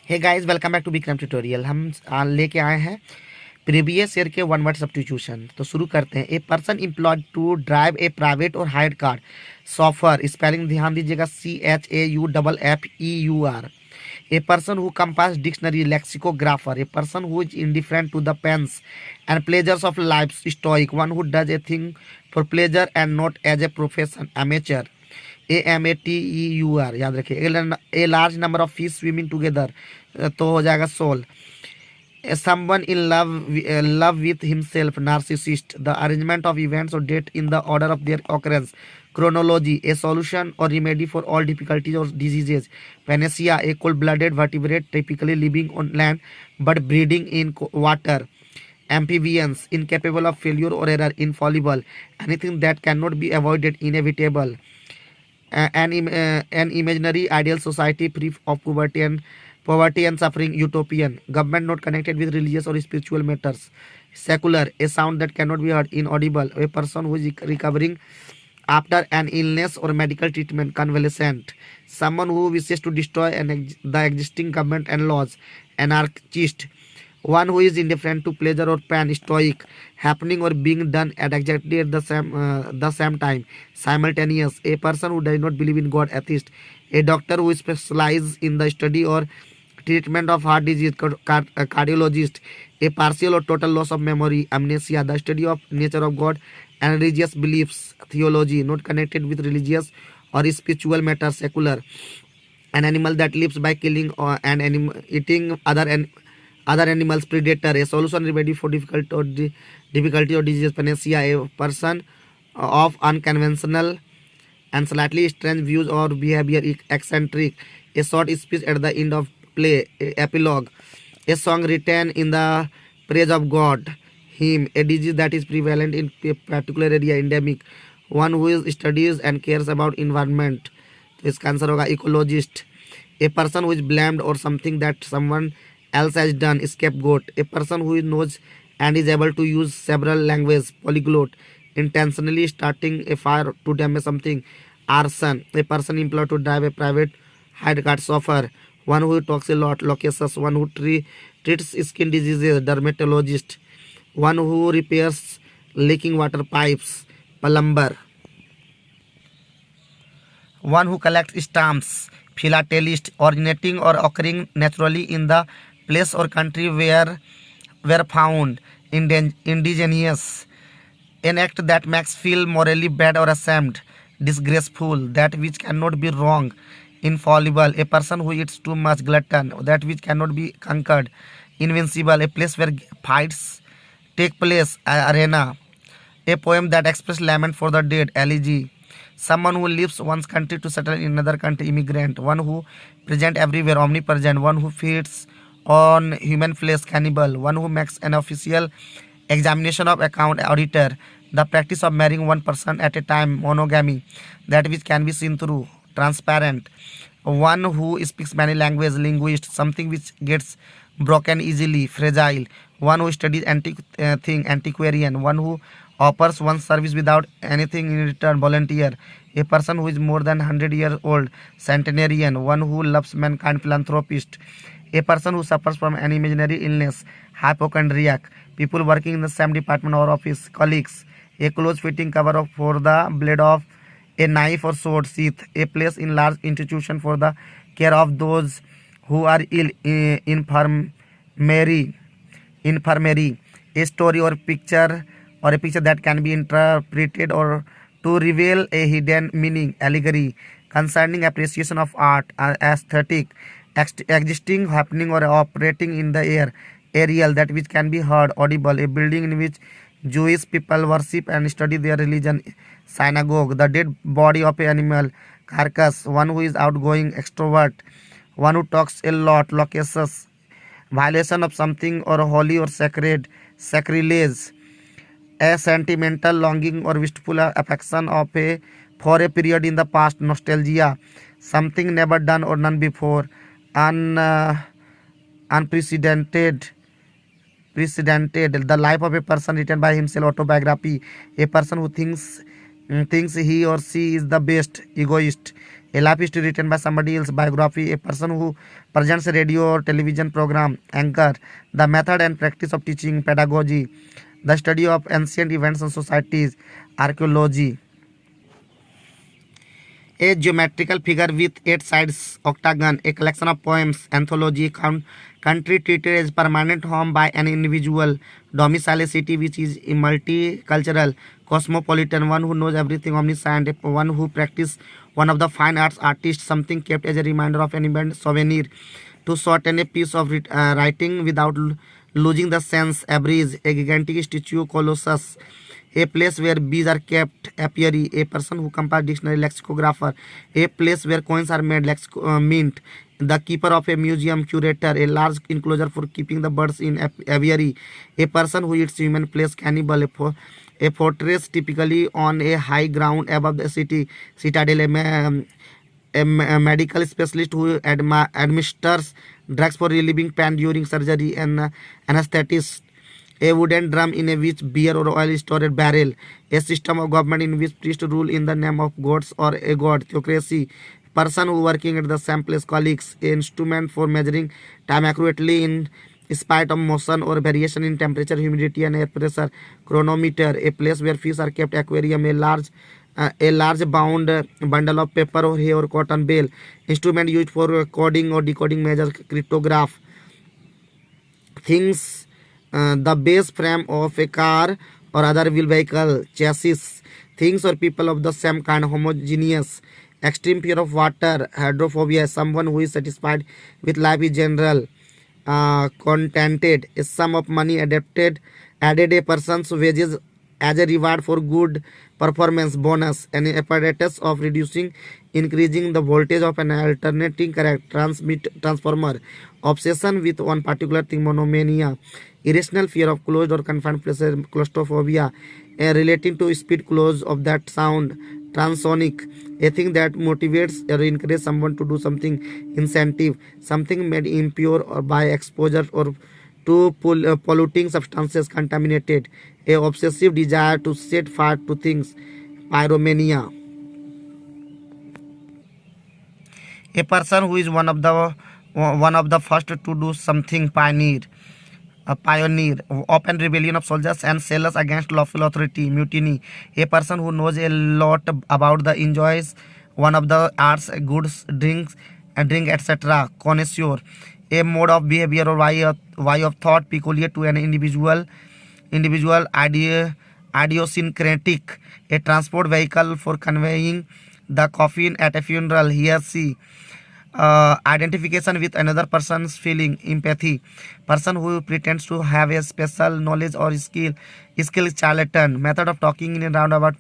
Hey guys, welcome back to Vikram tutorial. हम लेके आए हैं प्रीवियस ईयर के वन वर्ड सब्स्टिट्यूशन। तो शुरू करते हैं। A person employed to drive a private or hired car chauffeur. Spelling ध्यान दीजिएगा, CHAUFFEUR। A person who compass dictionary lexicographer. A person who is indifferent to the pains and pleasures of life stoic. One who does a thing for pleasure and not as a profession amateur. AMATEUR याद रखिए। A large number of fish swimming together तो हो जाएगा soul. Someone in love with himself, narcissist. The arrangement of events or date in the order of their occurrence, chronology. A solution or remedy for all difficulties or diseases, panacea. A cold-blooded vertebrate typically living on land but breeding in water. Amphibians, incapable of failure or error, infallible. Anything that cannot be avoided, inevitable. An imaginary ideal society free of poverty and suffering, utopian. Government not connected with religious or spiritual matters. Secular, a sound that cannot be heard, inaudible. A person who is recovering after an illness or medical treatment, convalescent. Someone who wishes to destroy the existing government and laws, anarchist. One who is indifferent to pleasure or pain, stoic. Happening or being done at exactly at the same time, simultaneous. A person who does not believe in God, atheist. A doctor who specializes in the study or treatment of heart disease, cardiologist. A partial or total loss of memory, amnesia. The study of nature of God and religious beliefs, theology, not connected with religious or spiritual matters, secular. An animal that lives by killing or eating other animals, predator. A solution remedy for difficulty or disease, panacea. A person of unconventional and slightly strange views or behavior, eccentric. A short speech at the end of play, epilogue. A song written in the praise of God, hymn. A disease that is prevalent in a particular area, endemic. One who is studies and cares about environment, तो इसका answer होगा ecologist. A person who is blamed और something that someone else has done, scapegoat. A person who knows and is able to use several languages, polyglot. Intentionally starting a fire to damage something, arson. A person employed to drive a private hired car, chauffeur. One who talks a lot, loquacious. One who treats skin diseases, dermatologist. One who repairs leaking water pipes, plumber. One who collects stamps, philatelist. Originating or occurring naturally in the place or country where found, indigenous. An act that makes feel morally bad or ashamed, disgraceful. That which cannot be wrong, infallible. A person who eats too much, glutton. That which cannot be conquered, invincible. A place where fights take place, arena. A poem that expresses lament for the dead, elegy. Someone who leaves one's country to settle in another country, immigrant. One who present everywhere, omnipresent. One who feeds on human flesh, cannibal. One who makes an official examination of account, auditor. The practice of marrying one person at a time, monogamy. That which can be seen through, transparent. One who speaks many languages, linguist. Something which gets broken easily, fragile. One who studies antiquarian. One who offers one service without anything in return, volunteer. A person who is more than 100 years old, centenarian. One who loves mankind, philanthropist. A person who suffers from an imaginary illness, hypochondriac. People working in the same department or office, colleagues. A close fitting cover for the blade of a knife or sword, sheath. A place in large institution for the care of those who are ill, infirmary. A story or a picture that can be interpreted or to reveal a hidden meaning, allegory. Concerning appreciation of art, aesthetic. Existing, happening or operating in the air, aerial. That which can be heard, audible. A building in which Jewish people worship and study their religion, synagogue. The dead body of an animal, carcass. One who is outgoing, extrovert. One who talks a lot, loquacious. Violation of something or holy or sacred, sacrilege. A sentimental longing or wistful affection for a period in the past, nostalgia. Something never done or none before, unprecedented. The life of a person written by himself, autobiography. A person who thinks he or she is the best, egoist. A life history written by somebody else. Biography, a person who presents a radio or television program. Anchor, the method and practice of teaching. Pedagogy, the study of ancient events and societies. Archaeology, a geometrical figure with 8 sides. Octagon, a collection of poems. Anthology, country treated as permanent home by an individual. Domicile, a city which is multicultural. Cosmopolitan, one who knows everything. Omniscient, one who practices one of the fine arts. Artist, something kept as a reminder of an event. Souvenir, to shorten a piece of writing without losing the sense. Average, a gigantic statue. Colossus, a place where bees are kept. Apiary, a person who compiles dictionary. Lexicographer, a place where coins are made. Mint, the keeper of a museum. Curator, a large enclosure for keeping the birds in. Aviary, a person who eats human flesh. Cannibal, a fortress typically on a high ground above the city. Citadel, a medical specialist who administers drugs for relieving pain during surgery. And anesthetist, a wooden drum in which beer or oil is stored. Barrel, a system of government in which priests rule in the name of gods or a god. Theocracy, person who working at the same place. Colleagues, a instrument for measuring time accurately in spite of motion or variation in temperature, humidity and air pressure. Chronometer, a place where fish are kept. Aquarium, a large bound bundle of paper or hay or cotton bale. Instrument used for coding or decoding measures. Cryptograph, things, the base frame of a car or other wheel vehicle. Chassis, things or people of the same kind. Homogeneous, extreme fear of water. Hydrophobia, someone who is satisfied with life in general. Contented, a sum of money added a person's wages as a reward for good performance. Bonus, an apparatus of increasing the voltage of an alternating current. Transformer, obsession with one particular thing. Monomania, irrational fear of closed or confined places. Claustrophobia, relating to speed, close of that sound. Transonic, a thing that motivates or encourages someone to do something. Incentive, something made impure or by exposure or to polluting substances. Contaminated, a obsessive desire to set fire to things. Pyromania, a person who is one of the first to do something. Pioneer, a pioneer, open rebellion of soldiers and sailors against lawful authority. Mutiny, a person who knows a lot about the enjoys one of the arts, goods, drink, etc. Connoisseur, a mode of behavior or way of thought peculiar to an individual idiosyncratic, a transport vehicle for conveying the coffin at a funeral. Heresy, identification with another person's feeling. Empathy, person who pretends to have a special knowledge or skill. Charlatan, method of talking in a roundabout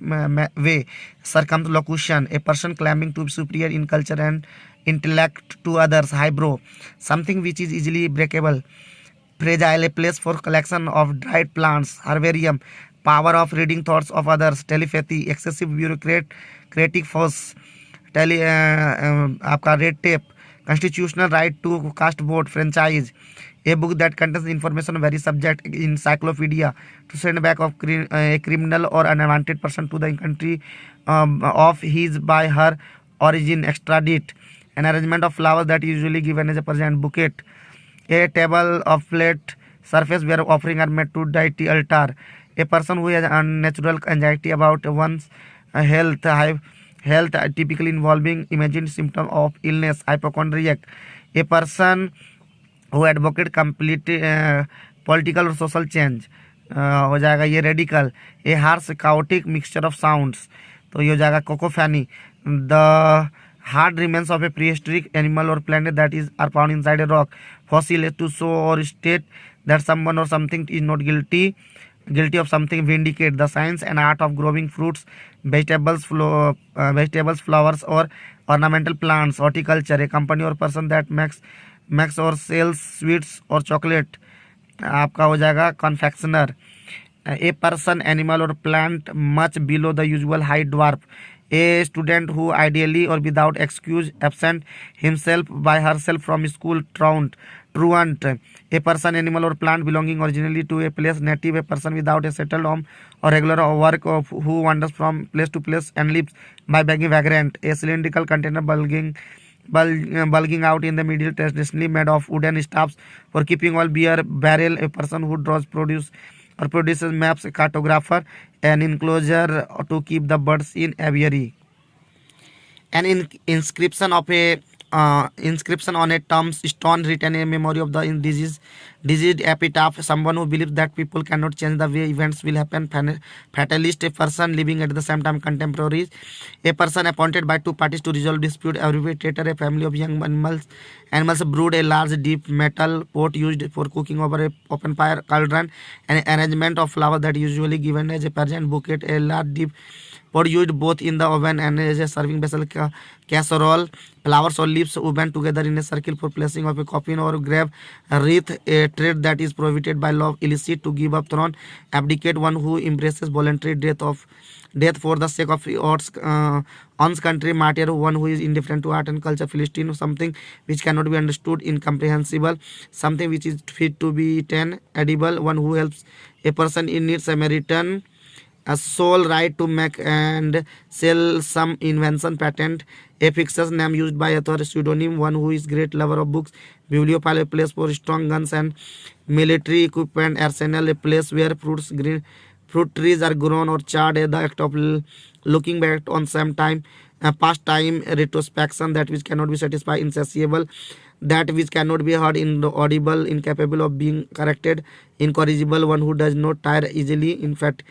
way. Circumlocution, a person claiming to be superior in culture and intellect to others. Highbrow, something which is easily breakable. Fragile, a place for collection of dried plants. Herbarium, power of reading thoughts of others. Telepathy, excessive bureaucratic force. आपका red tape, constitutional right to cast vote. Franchise, a book that contains information on various subject. Encyclopedia, to send back of a criminal or unwanted person to the country of his by her origin. Extradite, an arrangement of flowers that is usually given as a present. Bouquet, a table of flat surface where offering are made to deity. Altar, a person who has unnatural anxiety about one's health typically involving imagined symptom of illness. Hypochondriac, a person who advocate complete political or social change. हो जाएगा ये radical, a harsh chaotic mixture of sounds, तो ये हो जाएगा cacophony. The hard remains of a prehistoric animal or plant that are found inside a rock. Fossil, to show or state that someone or something is not guilty of something. Vindicate, the science and art of growing fruits, vegetables, flowers or ornamental plants. Horticulture, a company or person that makes or sells sweets or chocolate. आपका हो जाएगा confectioner. A person, animal or plant much below the usual height. Dwarf, A student who ideally or without excuse absent himself by herself from school. Truant. A person, animal or plant belonging originally to a place. Native. A person without a settled home or regular work who wanders from place to place and lives by begging. Vagrant. A cylindrical container bulging out in the middle, traditionally made of wooden staffs for keeping all beer. Barrel. A person who draws produce or produces maps. A cartographer. An enclosure to keep the birds in aviary. An inscription on a tombstone written a memory of the diseased epitaph. Someone who believes that people cannot change the way events will happen. Fatalist. A person living at the same time contemporaries. A person appointed by two parties to resolve dispute. Arbitrator. A family of young animals brood a large deep metal pot used for cooking over a open fire. Cauldron. An arrangement of flowers that usually given as a present. Bouquet. A large deep pot used both in the oven and as a serving vessel. Casserole. Flowers or leaves woven together in a circle for placing of a coffin or grave. Wreath. A trade that is prohibited by law. Illicit. To give up throne. Abdicate. One who embraces voluntary death for the sake of one's country. Martyr. One who is indifferent to art and culture. Philistine. Something which cannot be understood. Incomprehensible. Something which is fit to be eaten. Edible. One who helps a person in need. Samaritan. A sole right to make and sell some invention. Patent. A fictitious name used by author. Pseudonym. One who is great lover of books. Bibliophile. A place for strong guns and military equipment. Arsenal. A place where fruit trees are grown or charred. The act of looking back on some time, past time. Retrospection. That which cannot be satisfied. Insatiable. That which cannot be heard. Inaudible. Incapable of being corrected. Incorrigible. One who does not tire easily. In fact,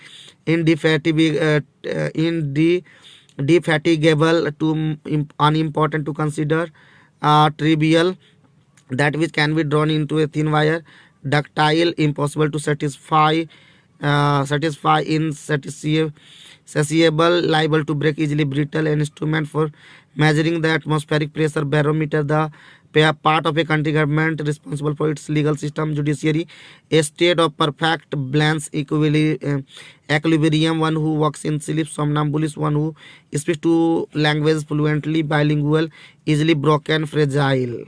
indefatigable. Too unimportant to consider. Trivial. That which can be drawn into a thin wire. Ductile. Impossible to satisfy. Insatiable. Liable to break easily. Brittle. An instrument for measuring the atmospheric pressure. Barometer. The part of a country government responsible for its legal system. Judiciary. A state of perfect balance. Equilibrium. One who walks in sleep. Somnambulist. One who speaks two languages fluently. Bilingual. Easily broken. Fragile.